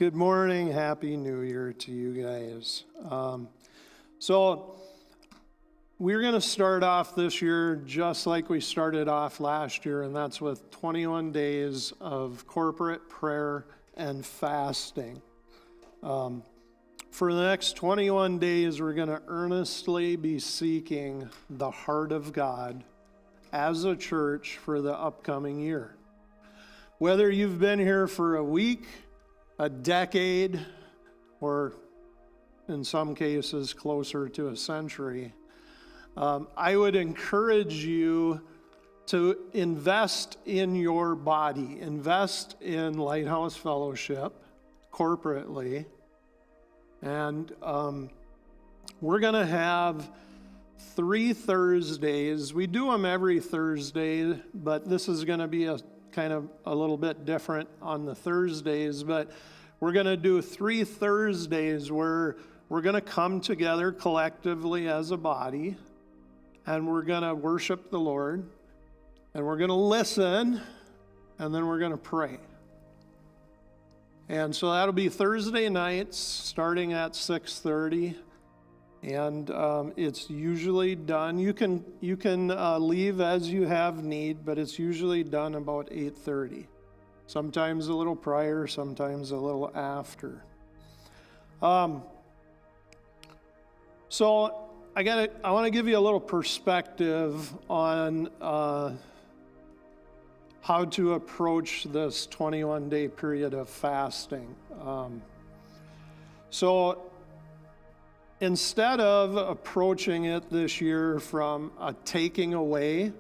Good morning. Happy New Year to you guys. So we're going to start off this year just like we started off last year, and that's with 21 days of corporate prayer and fasting. For the next 21 days, we're going to earnestly be seeking the heart of God as a church for the upcoming year. Whether you've been here for a week, a decade, or in some cases closer to a century, I would encourage you to invest in your body, invest in Lighthouse Fellowship corporately, and we're going to have 3 Thursdays. We do them every Thursday, but this is going to be a little bit different on the Thursdays, but we're going to do 3 Thursdays where we're going to come together collectively as a body, and we're going to worship the Lord, and we're going to listen, and then we're going to pray. And so that'll be Thursday nights starting at 6:30. And it's usually done. You can leave as you have need, but it's usually done about 8:30. Sometimes a little prior, sometimes a little after. So I want to give you a little perspective on how to approach this 21-day period of fasting. So instead of approaching it this year from a taking away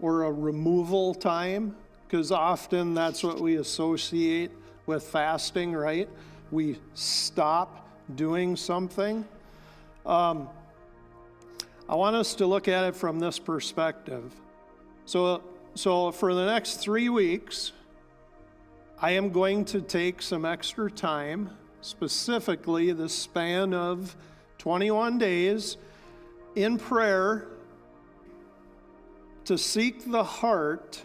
or a removal time, because often that's what we associate with fasting, right? We stop doing something. I want us to look at it from this perspective. So for the next 3 weeks, I am going to take some extra time, specifically the span of 21 days, in prayer to seek the heart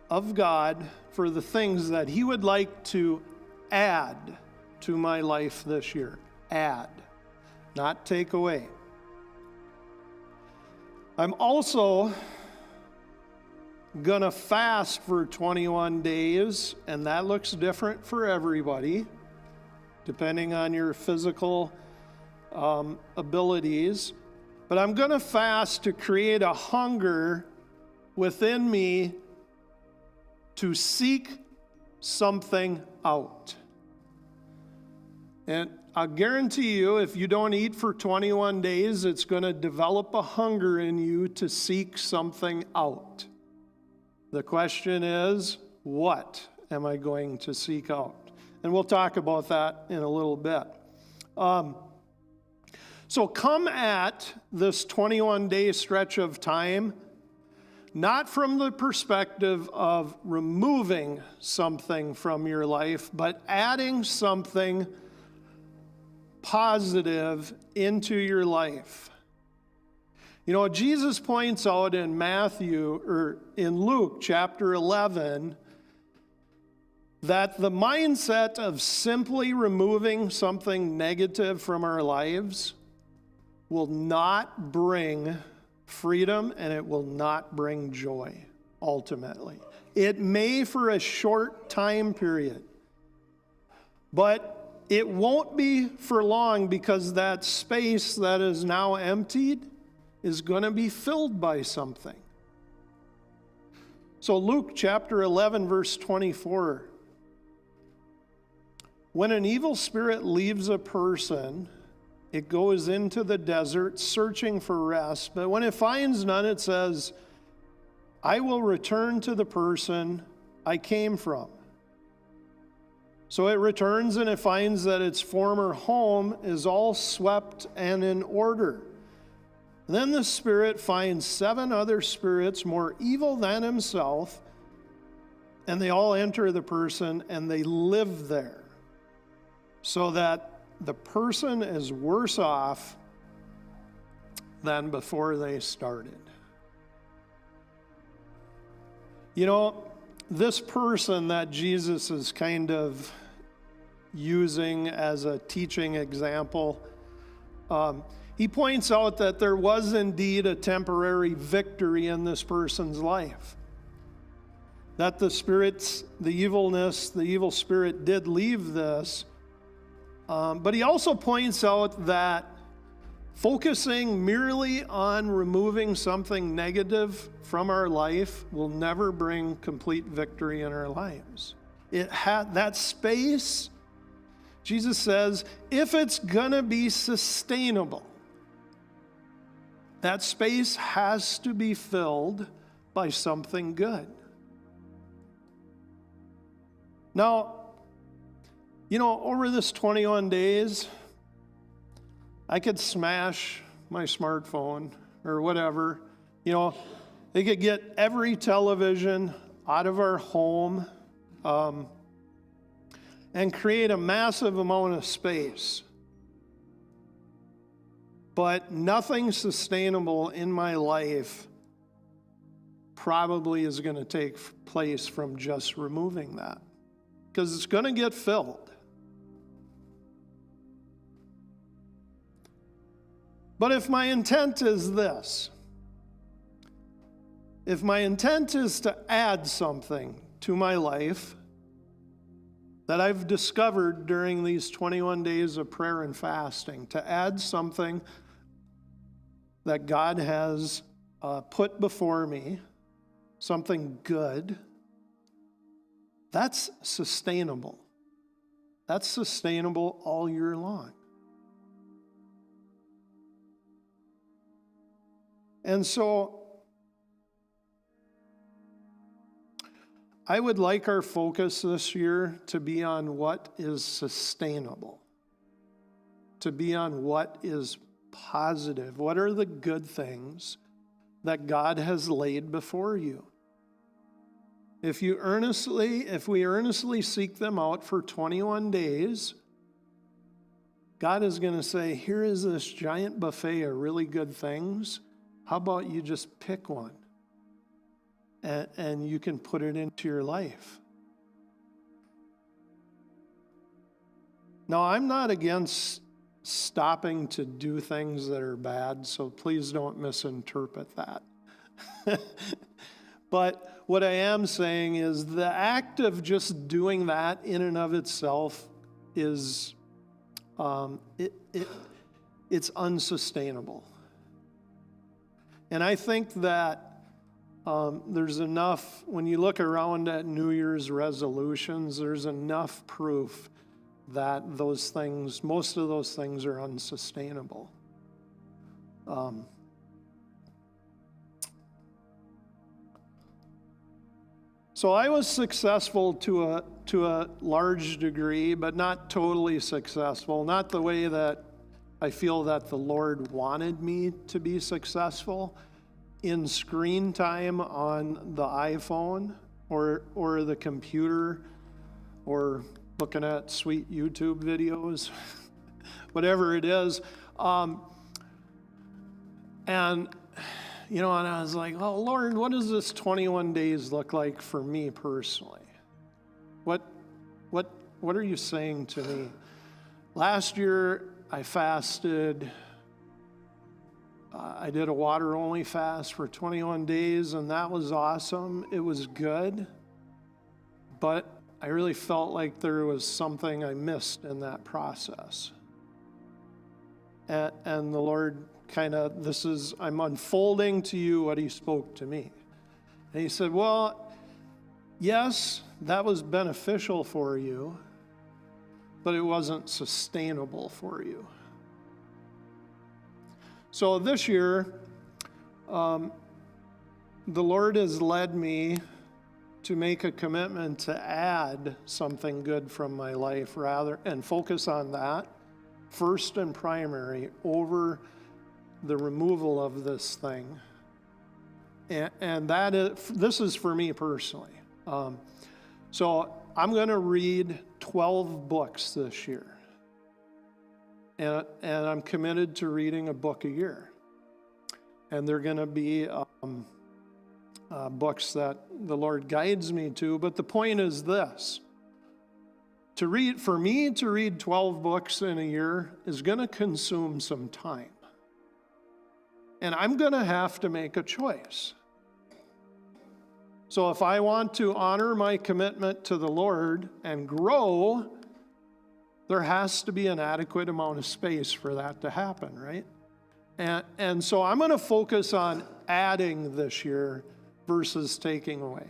of God for the things that He would like to add to my life this year. Add, not take away. I'm also gonna fast for 21 days, and that looks different for everybody, depending on your physical abilities. But I'm gonna fast to create a hunger within me to seek something out. And I guarantee you, if you don't eat for 21 days, it's gonna develop a hunger in you to seek something out. The question is, what am I going to seek out? And we'll talk about that in a little bit. So come at this 21-day stretch of time, not from the perspective of removing something from your life, but adding something positive into your life. You know, Jesus points out in Luke chapter 11 that the mindset of simply removing something negative from our lives will not bring freedom, and it will not bring joy, ultimately. It may for a short time period, but it won't be for long, because that space that is now emptied is going to be filled by something. So Luke chapter 11, verse 24. When an evil spirit leaves a person, it goes into the desert searching for rest. But when it finds none, it says, I will return to the person I came from. So it returns and it finds that its former home is all swept and in order. Then the spirit finds 7 other spirits more evil than himself, and they all enter the person and they live there, so that the person is worse off than before they started. You know, this person that Jesus is kind of using as a teaching example, he points out that there was indeed a temporary victory in this person's life. That the evil spirit did leave this. But he also points out that focusing merely on removing something negative from our life will never bring complete victory in our lives. That space, Jesus says, if it's going to be sustainable, that space has to be filled by something good. Now, over this 21 days, I could smash my smartphone or whatever. They could get every television out of our home and create a massive amount of space. But nothing sustainable in my life probably is going to take place from just removing that, because it's going to get filled. But if my intent is this, if my intent is to add something to my life that I've discovered during these 21 days of prayer and fasting, to add something that God has put before me, something good, that's sustainable. That's sustainable all year long. And so I would like our focus this year to be on what is sustainable, to be on what is positive. What are the good things that God has laid before you? If we earnestly seek them out for 21 days, God is going to say, here is this giant buffet of really good things. How about you just pick one and you can put it into your life? Now, I'm not against stopping to do things that are bad, so please don't misinterpret that. But what I am saying is the act of just doing that in and of itself is it's unsustainable. And I think that there's enough, when you look around at New Year's resolutions, there's enough proof that most of those things are unsustainable. So I was successful to a large degree, but not totally successful. Not the way that I feel that the Lord wanted me to be successful in screen time on the iPhone or the computer or looking at sweet YouTube videos, whatever it is. And I was like, oh, Lord, what does this 21 days look like for me personally? What are you saying to me? Last year, I fasted. I did a water-only fast for 21 days, and that was awesome. It was good. But I really felt like there was something I missed in that process. And the Lord I'm unfolding to you what he spoke to me. And he said, well, yes, that was beneficial for you, but it wasn't sustainable for you. So this year, the Lord has led me to make a commitment to add something good from my life and focus on that first and primary over the removal of this thing. And this is for me personally. So I'm going to read 12 books this year. And I'm committed to reading a book a year. And they're going to be books that the Lord guides me to. But the point is this. For me to read 12 books in a year is going to consume some time. And I'm going to have to make a choice. So if I want to honor my commitment to the Lord and grow, there has to be an adequate amount of space for that to happen, right? And so I'm going to focus on adding this year versus taking away.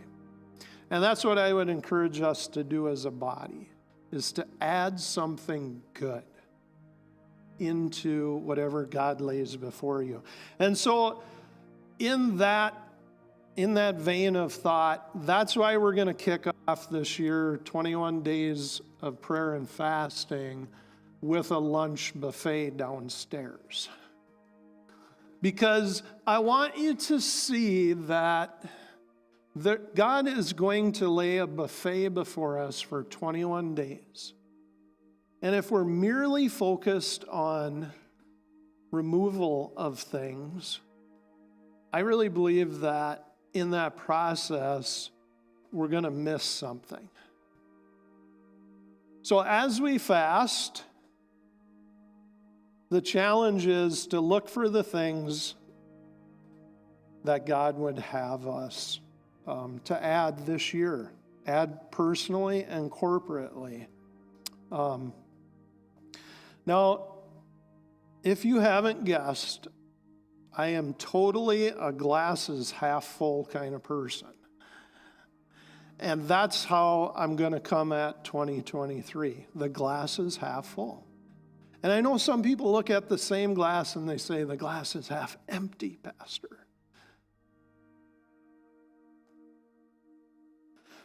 And that's what I would encourage us to do as a body, is to add something good into whatever God lays before you. And so in that vein of thought, that's why we're going to kick off this year 21 days of prayer and fasting with a lunch buffet downstairs. Because I want you to see that God is going to lay a buffet before us for 21 days. And if we're merely focused on removal of things, I really believe that in that process, we're going to miss something. So as we fast, the challenge is to look for the things that God would have us to add this year, add personally and corporately. Now, if you haven't guessed, I am totally a glasses half full kind of person. And that's how I'm going to come at 2023. The glass is half full. And I know some people look at the same glass and they say, the glass is half empty, Pastor.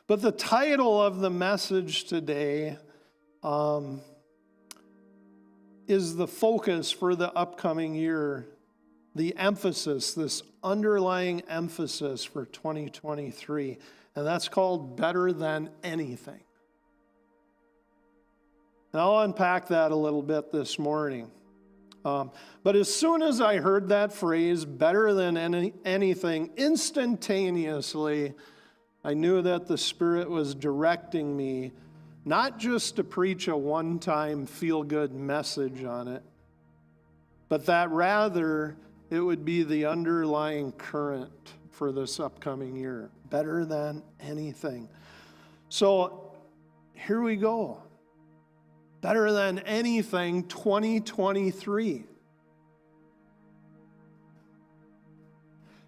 But the title of the message today is the focus for the upcoming year, the emphasis, this underlying emphasis for 2023. And that's called better than anything. And I'll unpack that a little bit this morning. But as soon as I heard that phrase, better than anything, instantaneously, I knew that the Spirit was directing me not just to preach a one-time feel-good message on it, but that rather it would be the underlying current for this upcoming year. Better than anything. So here we go. Better than anything, 2023.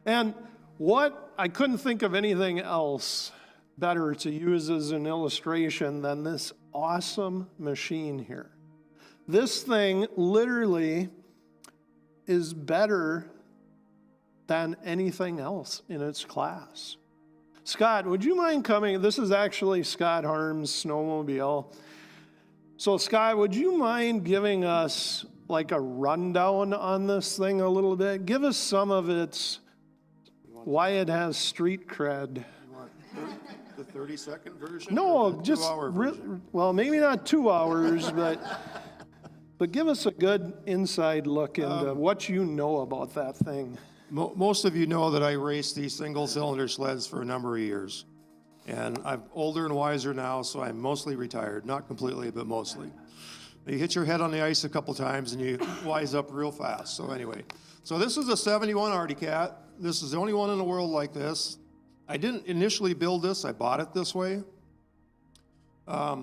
And I couldn't think of anything else better to use as an illustration than this awesome machine here. This thing literally is better than anything else in its class. Scott, would you mind coming? This is actually Scott Harm's snowmobile. So Scott, would you mind giving us like a rundown on this thing a little bit? Give us some of its, why it has street cred. You want the 30-second version? No, the just, 2-hour version? well, maybe not 2 hours, but give us a good inside look into what you know about that thing. Most of you know that I raced these single-cylinder sleds for a number of years. And I'm older and wiser now, so I'm mostly retired. Not completely, but mostly. You hit your head on the ice a couple times and you wise up real fast. So anyway, so this is a 71 Artie Cat. This is the only one in the world like this. I didn't initially build this, I bought it this way.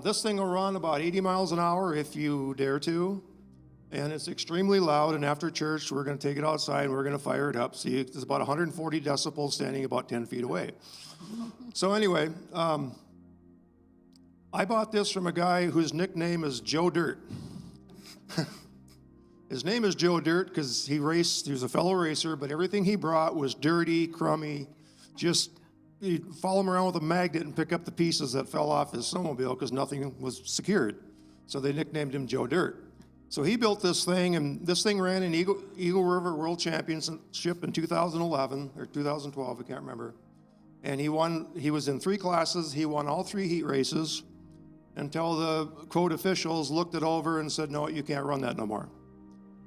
This thing will run about 80 miles an hour if you dare to. And it's extremely loud, and after church, we're going to take it outside and we're going to fire it up. See, it's about 140 decibels standing about 10 feet away. So anyway, I bought this from a guy whose nickname is Joe Dirt. His name is Joe Dirt because he was a fellow racer, but everything he brought was dirty, crummy, you'd follow him around with a magnet and pick up the pieces that fell off his snowmobile because nothing was secured. So they nicknamed him Joe Dirt. So he built this thing, and this thing ran in Eagle River World Championship in 2011, or 2012, I can't remember. And he was in 3 classes, he won all 3 heat races, until the quote officials looked it over and said, no, you can't run that no more.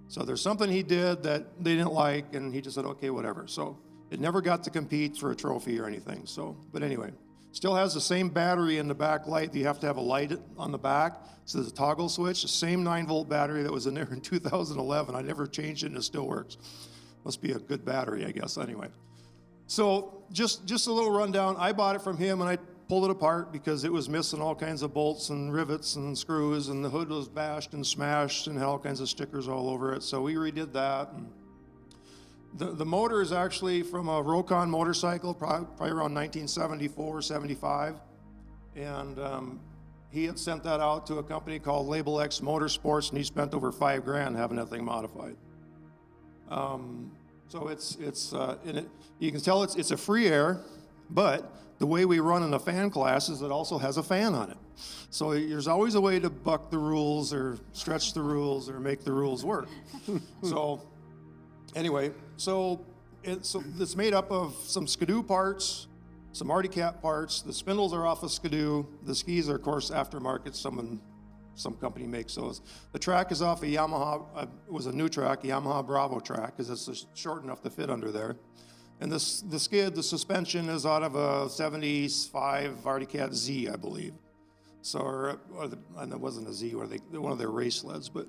So there's something he did that they didn't like, and he just said, okay, whatever. So It never got to compete for a trophy or anything. So, but anyway, still has the same battery in the back light. You have to have a light on the back. So there's a toggle switch, the same 9-volt battery that was in there in 2011. I never changed it and it still works. Must be a good battery, I guess, anyway. So just a little rundown. I bought it from him and I pulled it apart because it was missing all kinds of bolts and rivets and screws, and the hood was bashed and smashed and had all kinds of stickers all over it. So we redid that. And the motor is actually from a Rokon motorcycle, probably around 1974 or 75. And he had sent that out to a company called Label X Motorsports, and he spent over $5,000 having that thing modified. So you can tell it's a free air, but the way we run in the fan class is it also has a fan on it. So there's always a way to buck the rules or stretch the rules or make the rules work. So anyway, so it's made up of some Skidoo parts, some Arctic Cat parts. The spindles are off of Skidoo. The skis are, of course, aftermarket. Some company makes those. The track is off a Yamaha. It was a new track, a Yamaha Bravo track, because it's short enough to fit under there. And the suspension is out of a 75 Arctic Cat Z, I believe. So, and it wasn't a Z, one of their race sleds, but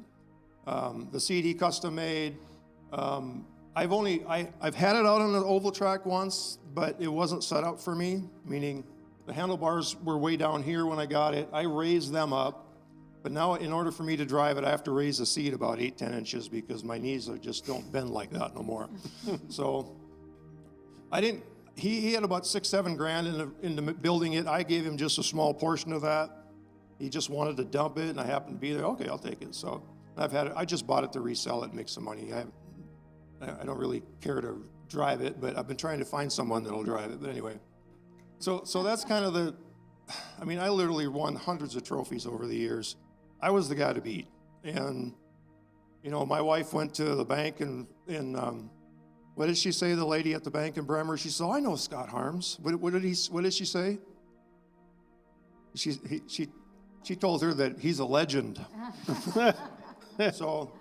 the CD custom made. I've had it out on the oval track once, but it wasn't set up for me, meaning the handlebars were way down here when I got it. I raised them up, but now in order for me to drive it, I have to raise the seat about 8-10 inches because my knees just don't bend like that no more. So he had about $6-7 into building it. I gave him just a small portion of that. He just wanted to dump it, and I happened to be there. Okay, I'll take it. So I just bought it to resell it and make some money. I don't really care to drive it, but I've been trying to find someone that'll drive it. But anyway, so that's kind of I literally won hundreds of trophies over the years. I was the guy to beat. And, my wife went to the bank and what did she say, the lady at the bank in Bremer? She said, I know Scott Harms. What did she say? She told her that he's a legend. So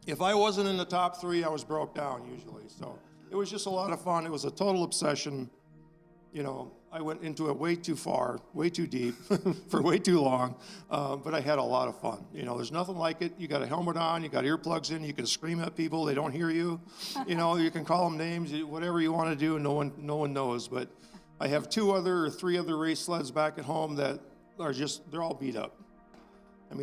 if I wasn't in the top 3, I was broke down usually. So it was just a lot of fun. It was a total obsession. I went into it way too far, way too deep, for way too long, but I had a lot of fun. There's nothing like it. You got a helmet on, you got earplugs in, you can scream at people, they don't hear you. You can call them names, whatever you want to do, no one knows. But I have 3 other race sleds back at home that are they're all beat up.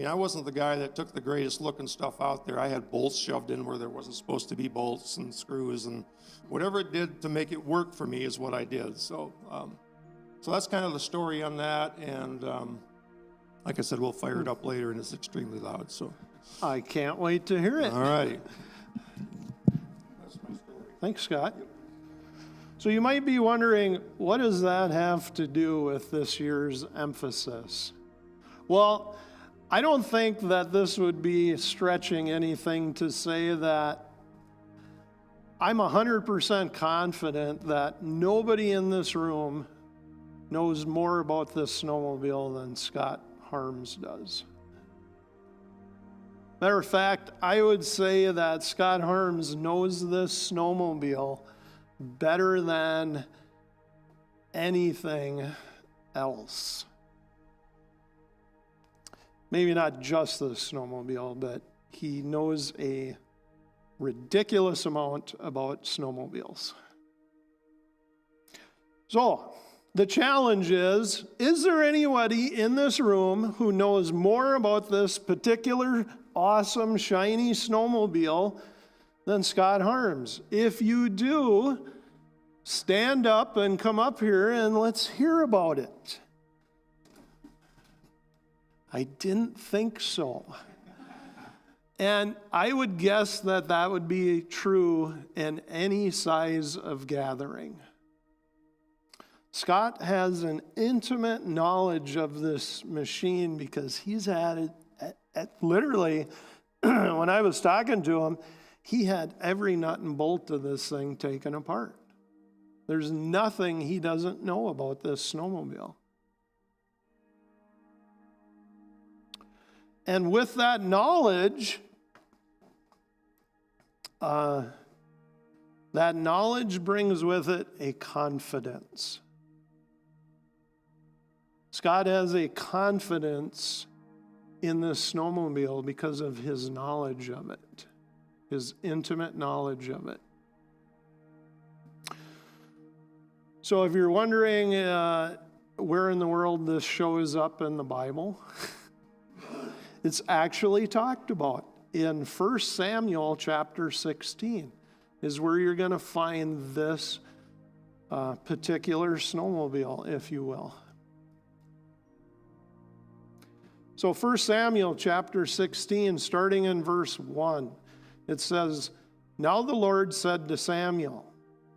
I wasn't the guy that took the greatest looking stuff out there. I had bolts shoved in where there wasn't supposed to be bolts and screws, and whatever it did to make it work for me is what I did. So that's kind of the story on that. And like I said, we'll fire it up later, and it's extremely loud. So I can't wait to hear it. All righty. That's my story. Thanks, Scott. So you might be wondering, what does that have to do with this year's emphasis? Well, I don't think that this would be stretching anything to say that I'm 100% confident that nobody in this room knows more about this snowmobile than Scott Harms does. Matter of fact, I would say that Scott Harms knows this snowmobile better than anything else. Maybe not just the snowmobile, but he knows a ridiculous amount about snowmobiles. So, the challenge is there anybody in this room who knows more about this particular awesome, shiny snowmobile than Scott Harms? If you do, stand up and come up here and let's hear about it. I didn't think so. And I would guess that would be true in any size of gathering. Scott has an intimate knowledge of this machine because he's had it at literally, when I was talking to him, he had every nut and bolt of this thing taken apart. There's nothing he doesn't know about this snowmobile. And with that knowledge, That knowledge brings with it a confidence. Scott has a confidence in this snowmobile because of his knowledge of it, his intimate knowledge of it. So if you're wondering where in the world this shows up in the Bible, it's actually talked about in 1 Samuel chapter 16 is where you're going to find this particular snowmobile, if you will. So 1 Samuel chapter 16, starting in verse 1, it says, "Now the Lord said to Samuel,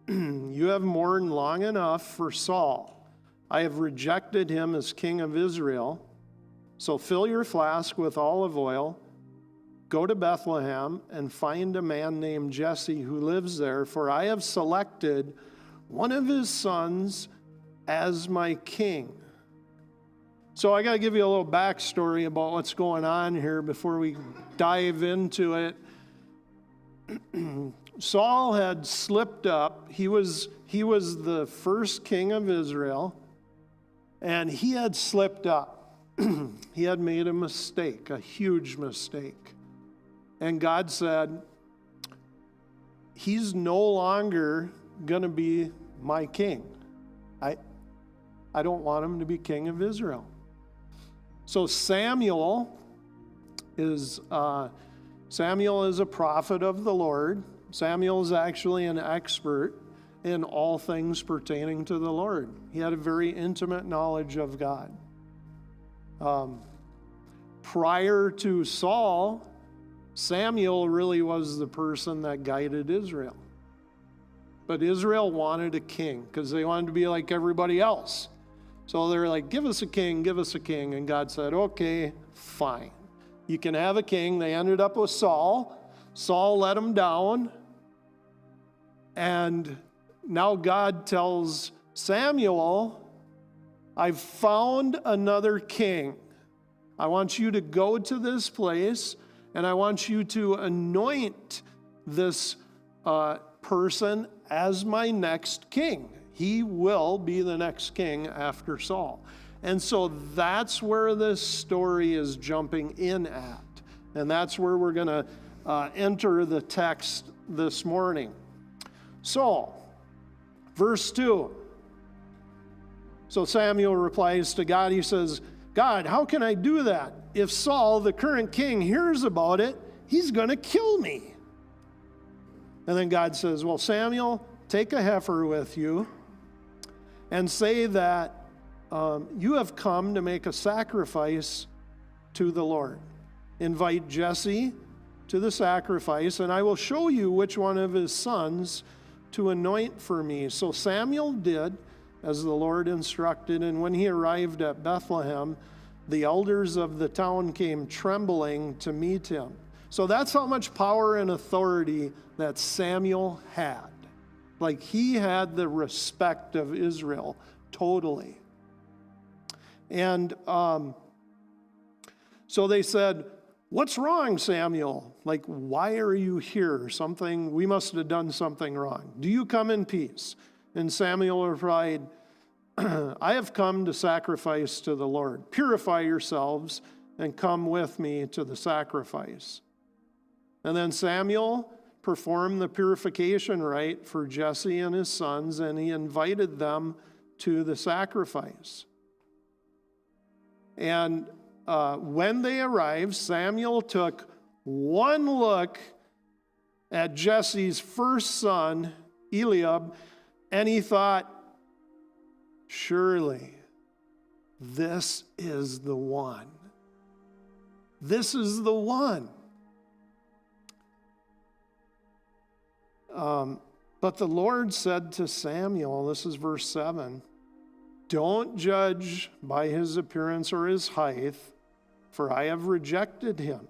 you have mourned long enough for Saul. I have rejected him as king of Israel. So fill your flask with olive oil, go to Bethlehem, and find a man named Jesse who lives there, for I have selected one of his sons as my king." So I got to give you a little backstory about what's going on here before we dive into it. Saul had slipped up. He was the first king of Israel, and he had slipped up. He had made a mistake, a huge mistake. And God said, he's no longer going to be my king. I don't want him to be king of Israel. So Samuel is a prophet of the Lord. Samuel is actually an expert in all things pertaining to the Lord. He had a very intimate knowledge of God. Prior to Saul, Samuel really was the person that guided Israel. But Israel wanted a king because they wanted to be like everybody else. So they're like, give us a king, give us a king. And God said, okay, fine. You can have a king. They ended up with Saul. Saul let him down. And now God tells Samuel, I've found another king. I want you to go to this place, and I want you to anoint this person as my next king. He will be the next king after Saul. And so that's where this story is jumping in at. And that's where we're going to enter the text this morning. So, verse 2. So Samuel replies to God. He says, God, how can I do that? If Saul, the current king, hears about it, he's going to kill me. And then God says, well, Samuel, take a heifer with you and say that you have come to make a sacrifice to the Lord. Invite Jesse to the sacrifice, and I will show you which one of his sons to anoint for me. So Samuel did as the Lord instructed, and when he arrived at Bethlehem, the elders of the town came trembling to meet him. So that's how much power and authority that Samuel had. Like, he had the respect of Israel totally. And so they said, what's wrong, Samuel? Like, why are you here? We must have done something wrong. Do you come in peace? And Samuel replied, I have come to sacrifice to the Lord. Purify yourselves and come with me to the sacrifice. And then Samuel performed the purification rite for Jesse and his sons, and he invited them to the sacrifice. And when they arrived, Samuel took one look at Jesse's first son, Eliab, and he thought, surely this is the one. This is the one. But the Lord said to Samuel, this is verse 7, don't judge by his appearance or his height, for I have rejected him.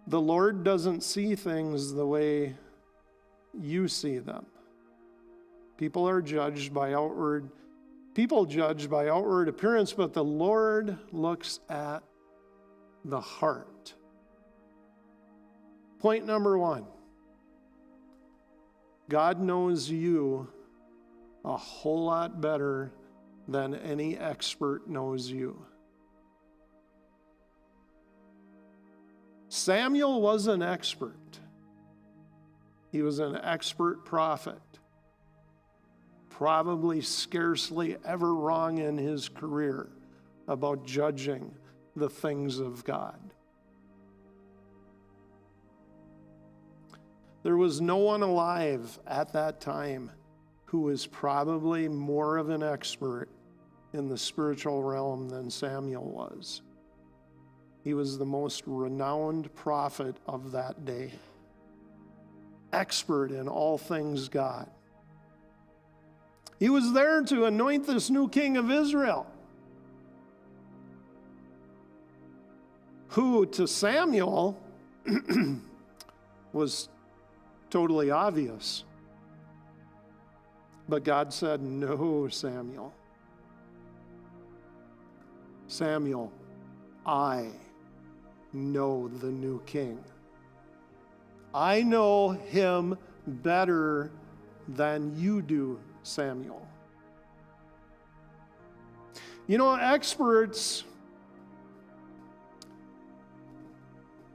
The Lord doesn't see things the way you see them. People judge by outward appearance, but the Lord looks at the heart. Point number 1. God knows you a whole lot better than any expert knows you. Samuel was an expert. He was an expert prophet. Probably scarcely ever wrong in his career about judging the things of God. There was no one alive at that time who was probably more of an expert in the spiritual realm than Samuel was. He was the most renowned prophet of that day, expert in all things God. He was there to anoint this new king of Israel, who to Samuel was totally obvious. But God said, "No, Samuel. Samuel, I know the new king. I know him better than you do, Samuel." You know, experts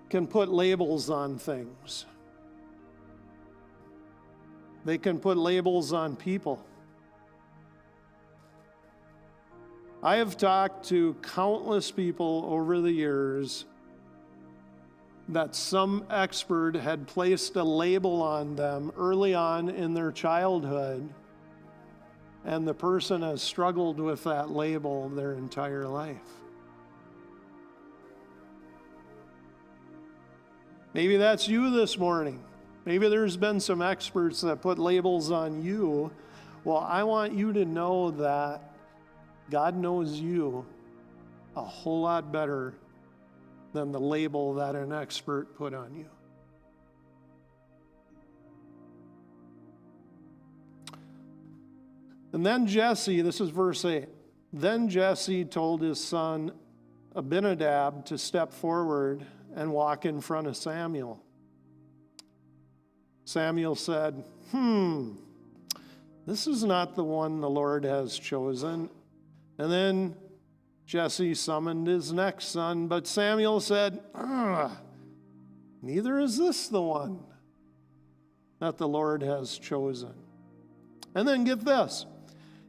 can put labels on things. They can put labels on people. I have talked to countless people over the years that some expert had placed a label on them early on in their childhood, and the person has struggled with that label their entire life. Maybe that's you this morning. Maybe there's been some experts that put labels on you. Well, I want you to know that God knows you a whole lot better than the label that an expert put on you. And then Jesse, this is verse 8, then Jesse told his son Abinadab to step forward and walk in front of Samuel. Samuel said, this is not the one the Lord has chosen. And then Jesse summoned his next son, but Samuel said, neither is this the one that the Lord has chosen. And then get this.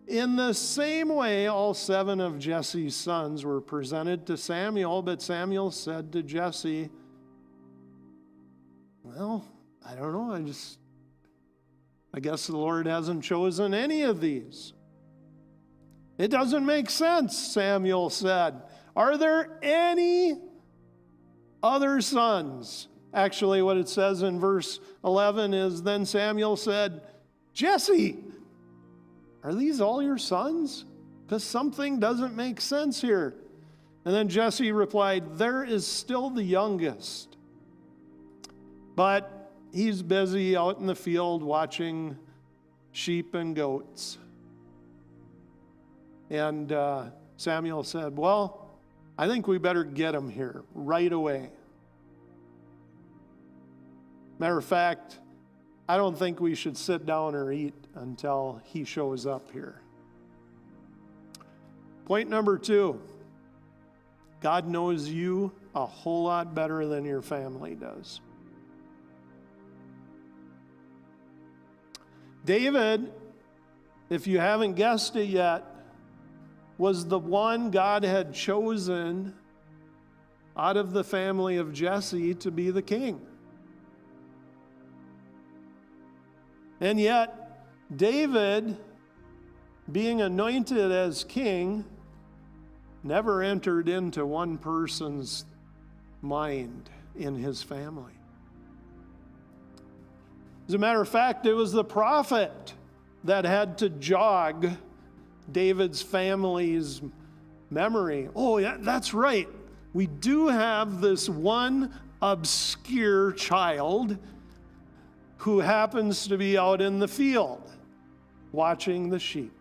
In the same way, all 7 of Jesse's sons were presented to Samuel, but Samuel said to Jesse, well, I don't know, I guess the Lord hasn't chosen any of these. It doesn't make sense, Samuel said. Are there any other sons? Actually, what it says in verse 11 is, then Samuel said, Jesse, are these all your sons? Because something doesn't make sense here. And then Jesse replied, there is still the youngest, but he's busy out in the field watching sheep and goats. And Samuel said, well, I think we better get him here right away. Matter of fact, I don't think we should sit down or eat until he shows up here. Point number 2, God knows you a whole lot better than your family does. David, if you haven't guessed it yet, was the one God had chosen out of the family of Jesse to be the king. And yet, David, being anointed as king, never entered into one person's mind in his family. As a matter of fact, it was the prophet that had to jog David's family's memory. Oh, yeah, that's right. We do have this one obscure child who happens to be out in the field watching the sheep.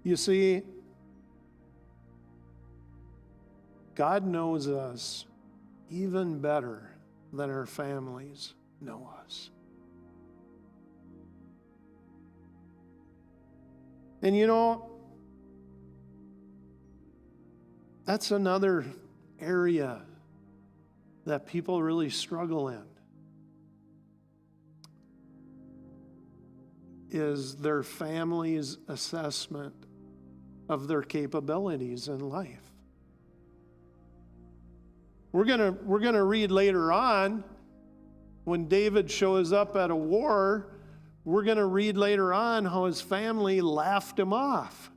You see, God knows us even better than our families know us. And you know, that's another area that people really struggle in, is their family's assessment of their capabilities in life. We're gonna read later on, when David shows up at a war, we're gonna read later on how his family laughed him off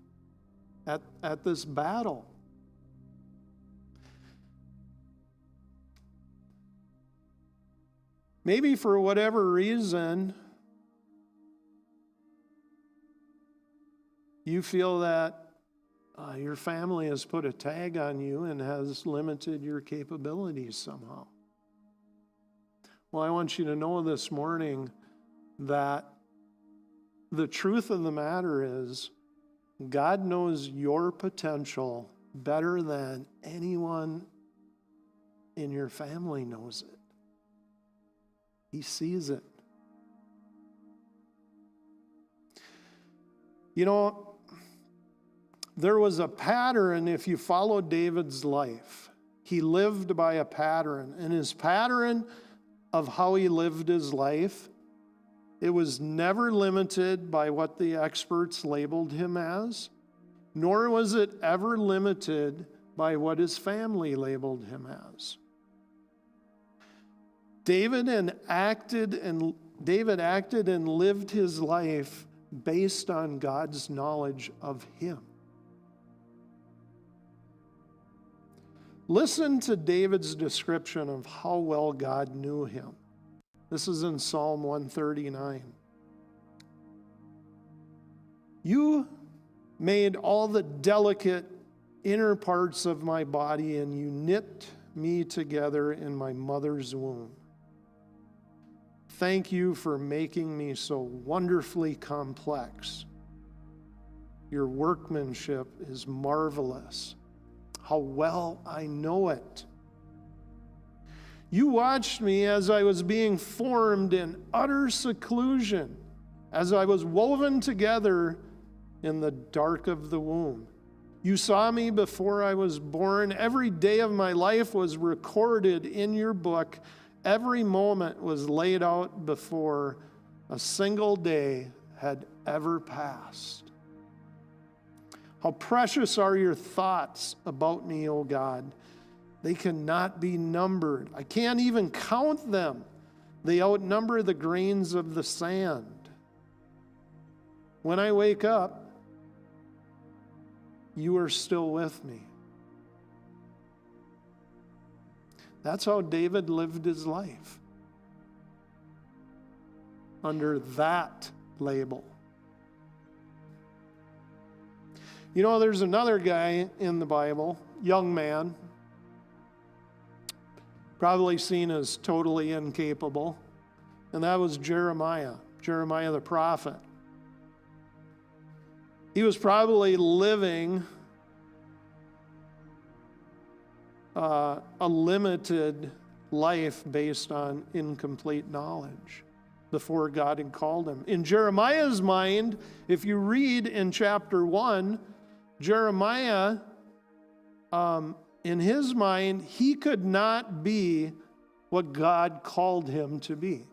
at this battle. Maybe for whatever reason, you feel that your family has put a tag on you and has limited your capabilities somehow. Well, I want you to know this morning that the truth of the matter is God knows your potential better than anyone in your family knows it. He sees it. You know, there was a pattern if you follow David's life. He lived by a pattern, and his pattern of how he lived his life, it was never limited by what the experts labeled him as, nor was it ever limited by what his family labeled him as. David acted and lived his life based on God's knowledge of him. Listen to David's description of how well God knew him. This is in Psalm 139. You made all the delicate inner parts of my body, and you knit me together in my mother's womb. Thank you for making me so wonderfully complex. Your workmanship is marvelous. How well I know it. You watched me as I was being formed in utter seclusion, as I was woven together in the dark of the womb. You saw me before I was born. Every day of my life was recorded in your book. Every moment was laid out before a single day had ever passed. How precious are your thoughts about me, O God. They cannot be numbered. I can't even count them. They outnumber the grains of the sand. When I wake up, you are still with me. That's how David lived his life, under that label. You know, there's another guy in the Bible, young man, probably seen as totally incapable, and that was Jeremiah the prophet. He was probably living a limited life based on incomplete knowledge before God had called him. In Jeremiah's mind, if you read in chapter 1, Jeremiah, in his mind, he could not be what God called him to be.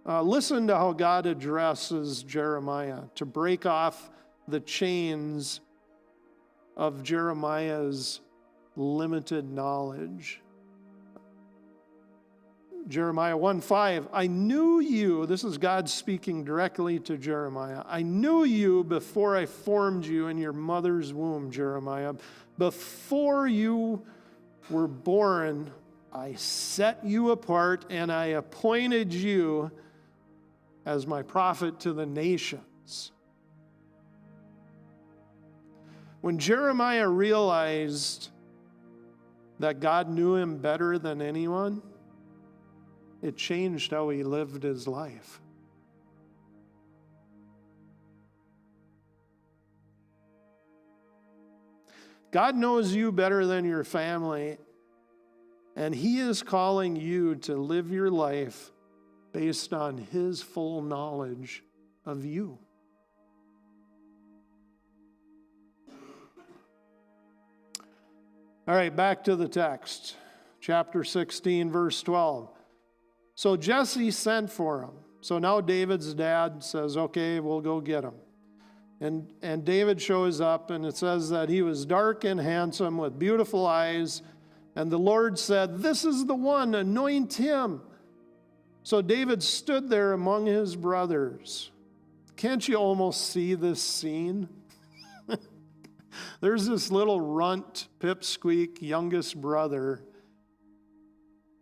Listen to how God addresses Jeremiah to break off the chains of Jeremiah's limited knowledge. Jeremiah 1:5, I knew you, this is God speaking directly to Jeremiah. I knew you before I formed you in your mother's womb, Jeremiah. Before you were born, I set you apart and I appointed you as my prophet to the nations. When Jeremiah realized that God knew him better than anyone, it changed how he lived his life. God knows you better than your family, and He is calling you to live your life based on His full knowledge of you. All right, back to the text. Chapter 16, verse 12. So Jesse sent for him. So now David's dad says, okay, we'll go get him. And David shows up, and it says that he was dark and handsome with beautiful eyes. And the Lord said, this is the one, anoint him. So David stood there among his brothers. Can't you almost see this scene? There's this little runt, pipsqueak, youngest brother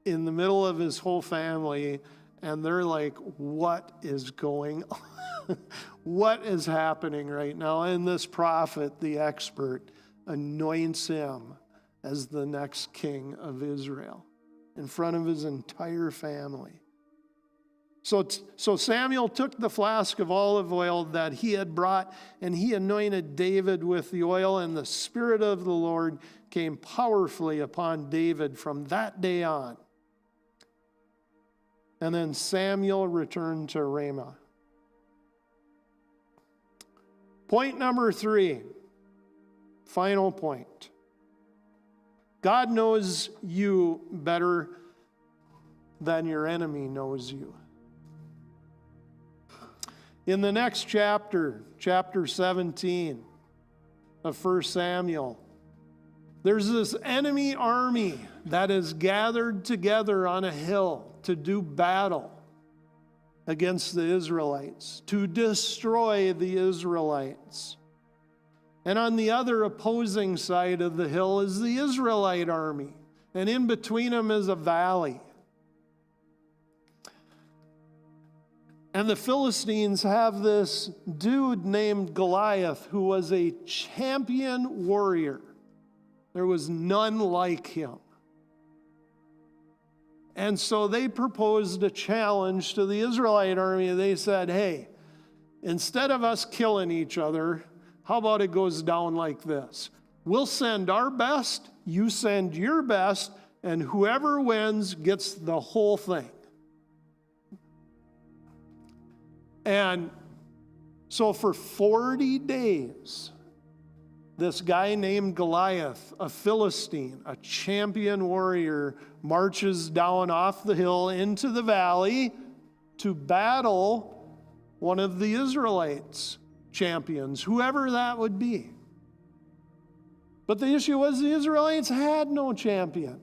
in the middle of his whole family, and they're like, what is going on? What is happening right now? And this prophet, the expert, anoints him as the next king of Israel in front of his entire family. So Samuel took the flask of olive oil that he had brought, and he anointed David with the oil, and the Spirit of the Lord came powerfully upon David from that day on. And then Samuel returned to Ramah. Point number 3, final point. God knows you better than your enemy knows you. In the next chapter, chapter 17 of 1 Samuel, there's this enemy army that is gathered together on a hill to do battle against the Israelites, to destroy the Israelites. And on the other opposing side of the hill is the Israelite army, and in between them is a valley. And the Philistines have this dude named Goliath who was a champion warrior. There was none like him. And so they proposed a challenge to the Israelite army. They said, hey, instead of us killing each other, how about it goes down like this? We'll send our best, you send your best, and whoever wins gets the whole thing. And so for 40 days, this guy named Goliath, a Philistine, a champion warrior, marches down off the hill into the valley to battle one of the Israelites' champions, whoever that would be. But the issue was the Israelites had no champion.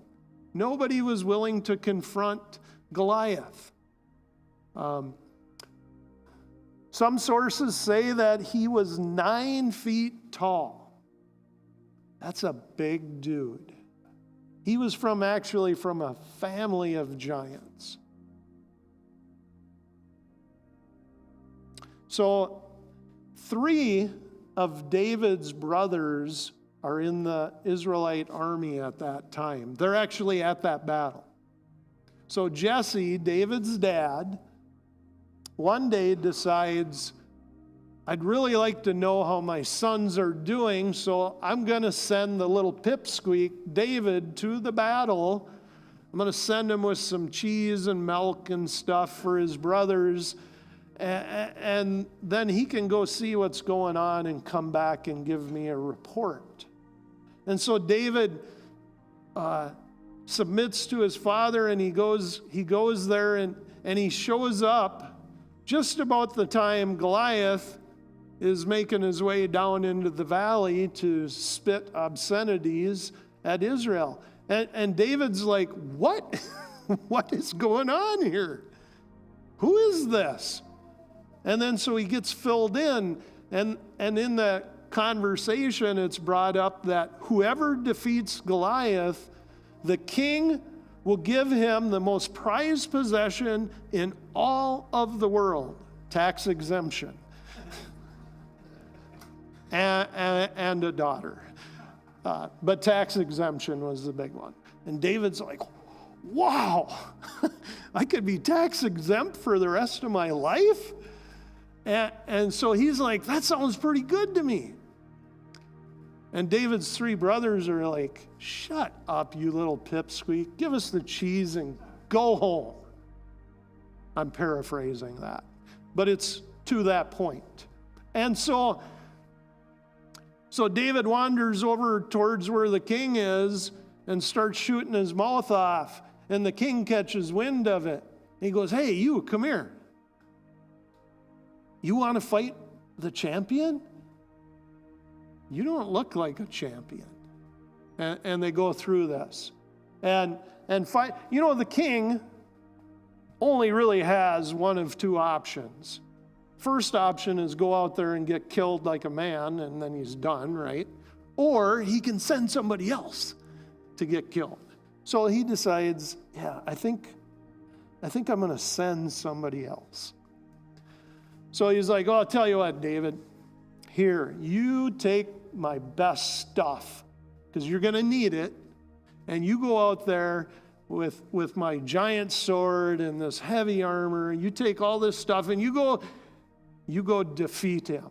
Nobody was willing to confront Goliath. Some sources say that he was 9 feet tall. That's a big dude. He was actually from a family of giants. So 3 of David's brothers are in the Israelite army at that time. They're actually at that battle. So Jesse, David's dad, one day decides, I'd really like to know how my sons are doing, so I'm going to send the little pipsqueak, David, to the battle. I'm going to send him with some cheese and milk and stuff for his brothers, and then he can go see what's going on and come back and give me a report. And so David submits to his father, and he goes there, and he shows up just about the time Goliath is making his way down into the valley to spit obscenities at Israel. And David's like, what? What is going on here? Who is this? And then so he gets filled in, and in the conversation it's brought up that whoever defeats Goliath, the king will give him the most prized possession in all of the world, tax exemption, and a daughter. But tax exemption was the big one. And David's like, wow, I could be tax exempt for the rest of my life? And so he's like, that sounds pretty good to me. And David's three brothers are like, shut up, you little pipsqueak. Give us the cheese and go home. I'm paraphrasing that, but it's to that point. And so David wanders over towards where the king is and starts shooting his mouth off. And the king catches wind of it. He goes, hey, you, come here. You want to fight the champion? You don't look like a champion. And they go through this. And fight. You know, the king only really has one of two options. First option is go out there and get killed like a man, and then he's done, right? Or he can send somebody else to get killed. So he decides, yeah, I think I'm going to send somebody else. So he's like, oh, I'll tell you what, David. Here, you take my best stuff, because you're going to need it, and you go out there with my giant sword and this heavy armor, and you take all this stuff, and you go defeat him.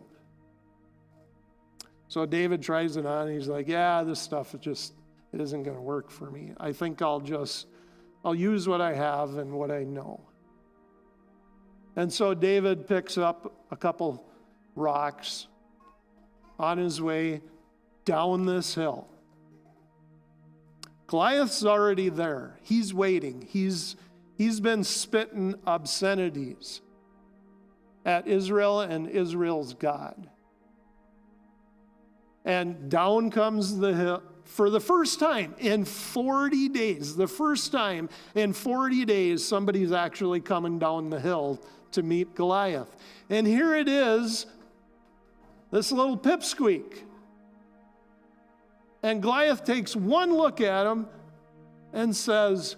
So David tries it on, and he's like, yeah, this stuff it isn't going to work for me. I think I'll use what I have and what I know. And so David picks up a couple rocks on his way down this hill. Goliath's already there. He's waiting. He's been spitting obscenities at Israel and Israel's God. And down comes the hill for the first time in 40 days. The first time in 40 days somebody's actually coming down the hill to meet Goliath. And here it is, this little pipsqueak. And Goliath takes one look at him and says,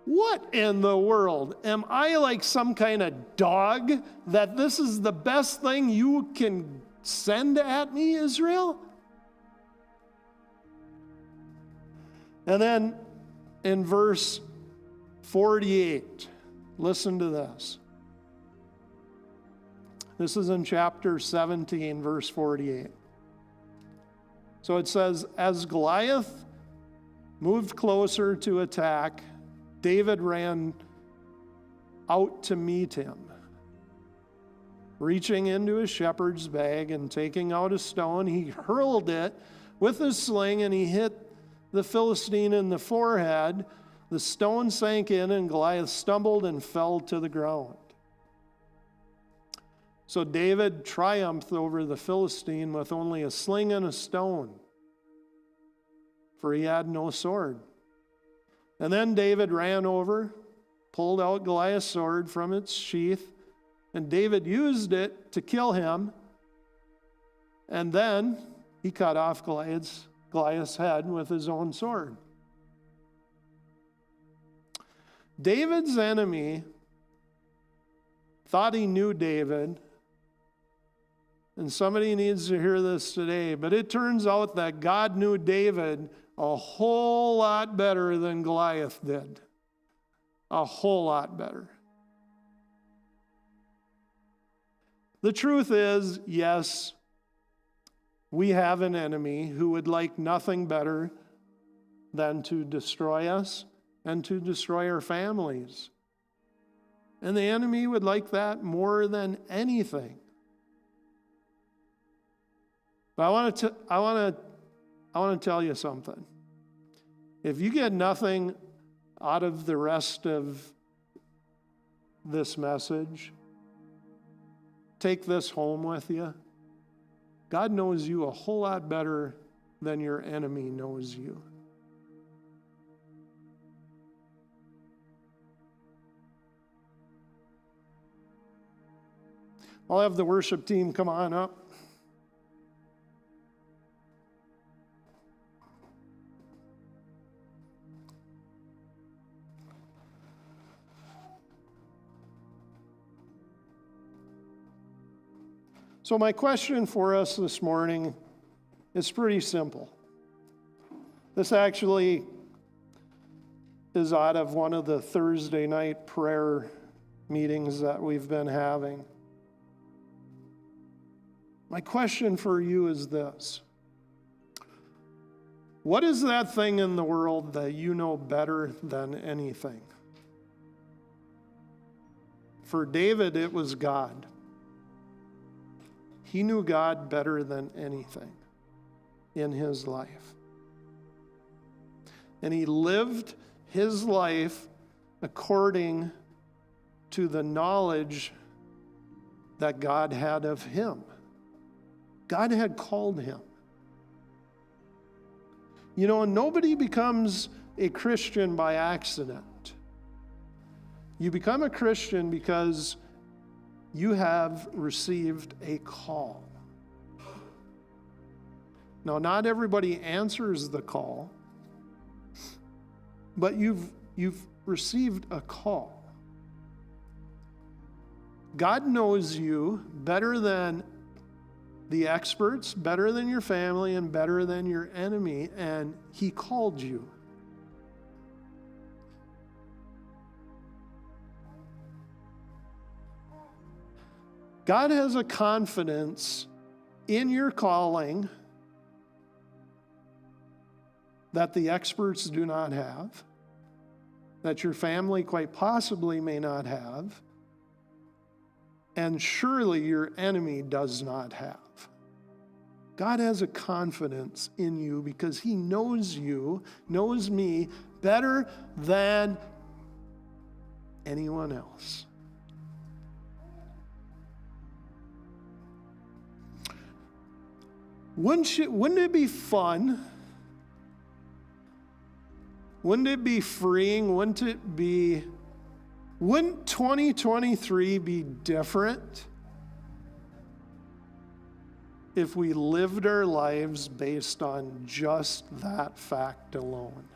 what in the world? Am I like some kind of dog that this is the best thing you can send at me, Israel? And then in verse 48, listen to this. This is in chapter 17, verse 48. So it says, as Goliath moved closer to attack, David ran out to meet him. Reaching into his shepherd's bag and taking out a stone, he hurled it with his sling and he hit the Philistine in the forehead. The stone sank in and Goliath stumbled and fell to the ground. So David triumphed over the Philistine with only a sling and a stone, for he had no sword. And then David ran over, pulled out Goliath's sword from its sheath, and David used it to kill him. And then he cut off Goliath's head with his own sword. David's enemy thought he knew David, and somebody needs to hear this today, but it turns out that God knew David a whole lot better than Goliath did. A whole lot better. The truth is, yes, we have an enemy who would like nothing better than to destroy us and to destroy our families. And the enemy would like that more than anything. But I want to tell you something. If you get nothing out of the rest of this message, take this home with you. God knows you a whole lot better than your enemy knows you. I'll have the worship team come on up. So my question for us this morning is pretty simple. This actually is out of one of the Thursday night prayer meetings that we've been having. My question for you is this. What is that thing in the world that you know better than anything? For David, it was God. He knew God better than anything in his life. And he lived his life according to the knowledge that God had of him. God had called him. You know, nobody becomes a Christian by accident. You become a Christian because you have received a call. Now, not everybody answers the call, but you've received a call. God knows you better than the experts, better than your family, and better than your enemy, and he called you. God has a confidence in your calling that the experts do not have, that your family quite possibly may not have, and surely your enemy does not have. God has a confidence in you because he knows you, knows me better than anyone else. Wouldn't it be fun? Wouldn't it be freeing? Wouldn't 2023 be different if we lived our lives based on just that fact alone?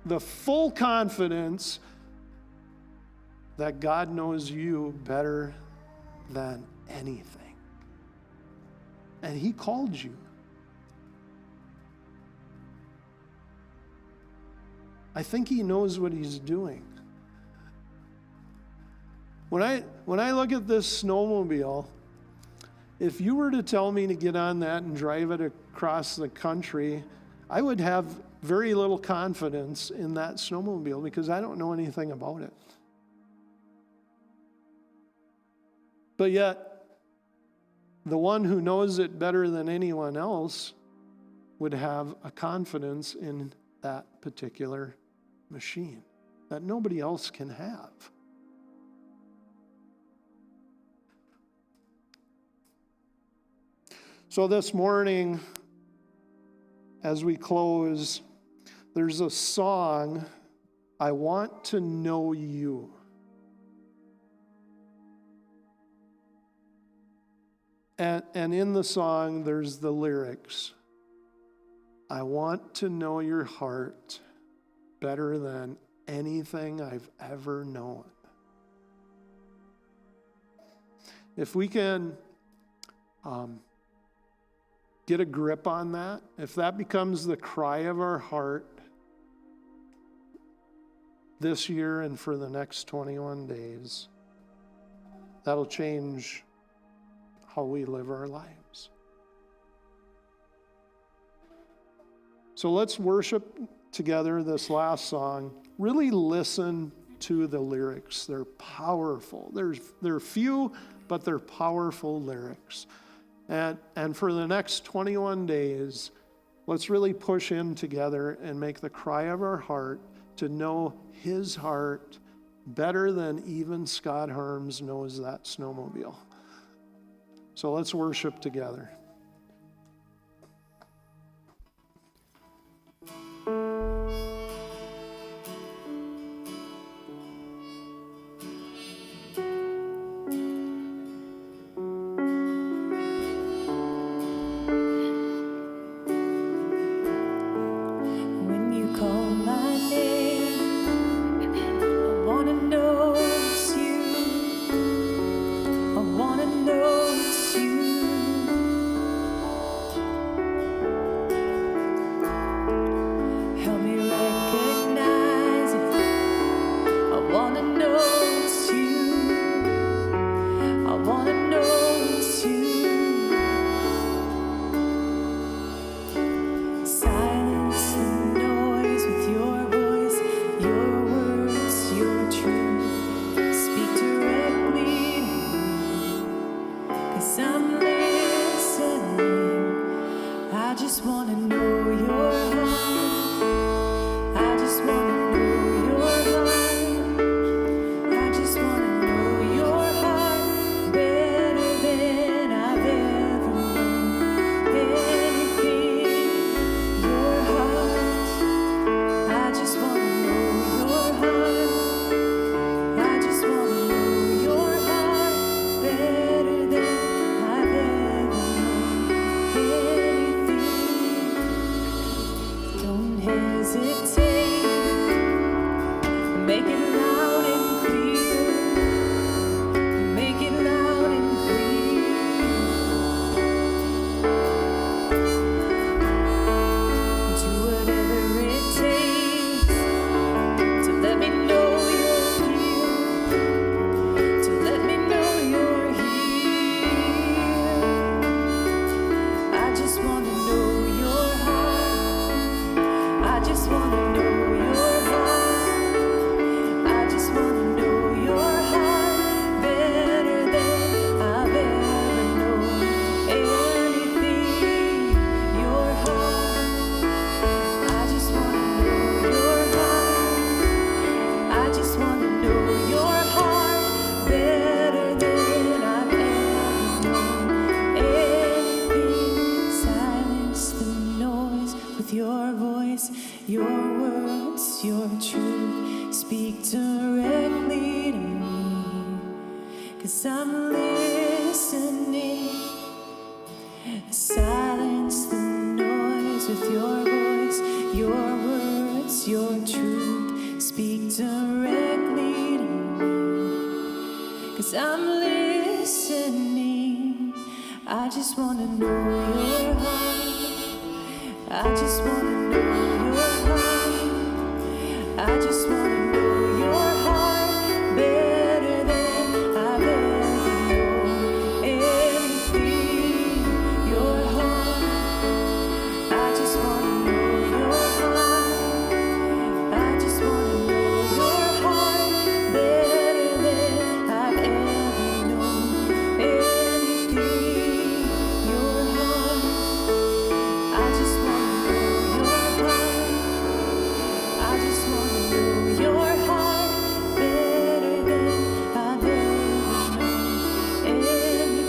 The full confidence that God knows you better than anything. And he called you. I think he knows what he's doing. When I look at this snowmobile, if you were to tell me to get on that and drive it across the country, I would have very little confidence in that snowmobile because I don't know anything about it. But yet, the one who knows it better than anyone else would have a confidence in that particular machine that nobody else can have. So this morning, as we close, there's a song, I Want to Know You. And in the song, there's the lyrics. I want to know your heart better than anything I've ever known. If we can get a grip on that, if that becomes the cry of our heart this year and for the next 21 days, that'll change how we live our lives. So let's worship together this last song. Really listen to the lyrics. They're powerful. They're few, but they're powerful lyrics. And for the next 21 days, let's really push in together and make the cry of our heart to know his heart better than even Scott Harms knows that snowmobile. So let's worship together. When you call my name, I wanna know it's you. I wanna know it's you. Help me recognize it. I wanna know it's you. I wanna know it's you. hesitate. Make it loud and clear. Make it loud and clear. Do whatever it takes to let me know you're here. To let me know you're here. I just want to know your heart. I just want to know your heart. I just want to know your heart better than I've ever known anything. Your heart. I just want to know your heart. I just want to know your heart better than I've ever known anything. Silence the noise with your voice, your words, your truth. Speak directly to me, 'cause I'm listening. Silence the noise with your voice, your words, your truth. Speak directly to me, 'cause I'm listening. I just want to know your heart. I just want to know your heart. I just want to know your heart better than I've ever known anything. Your heart. I just want to know your heart. I just want to know your heart better than I've ever known anything. Your heart. I just want to know your heart. I just want to know your heart better than I've ever known anything.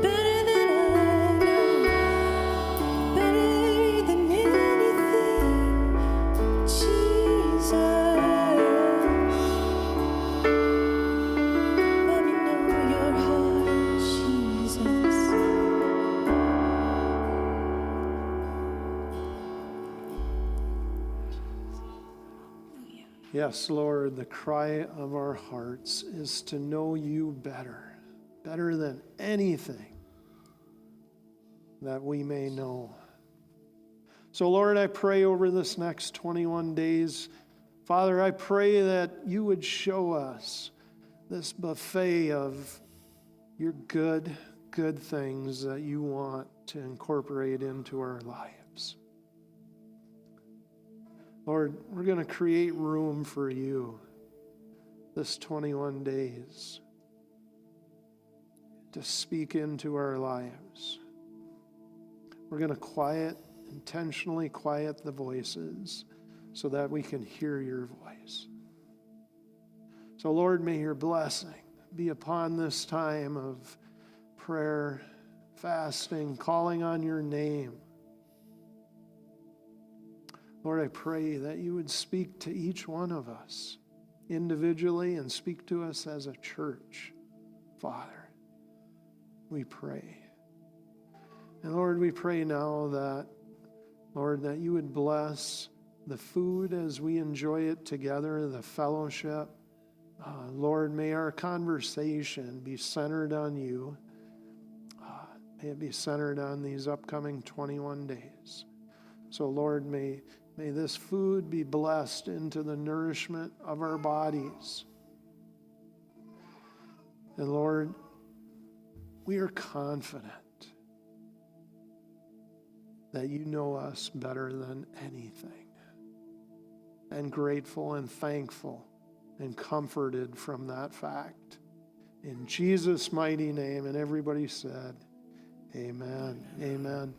Better than I know, better than anything, Jesus. Let me know your heart, Jesus. Yes, Lord, the cry of our hearts is to know you better, better than anything that we may know. So, Lord, I pray over this next 21 days, Father, I pray that you would show us this buffet of your good things that you want to incorporate into our lives. Lord, we're going to create room for you this 21 days to speak into our lives. We're going to intentionally quiet the voices so that we can hear your voice. So, Lord, may your blessing be upon this time of prayer, fasting, calling on your name. Lord, I pray that you would speak to each one of us individually and speak to us as a church. Father, we pray. And Lord, we pray now that, Lord, that you would bless the food as we enjoy it together, the fellowship. Lord, may our conversation be centered on you. May it be centered on these upcoming 21 days. So, Lord, may this food be blessed into the nourishment of our bodies. And Lord, we are confident that you know us better than anything, and grateful and thankful and comforted from that fact. In Jesus' mighty name, and everybody said, amen, amen.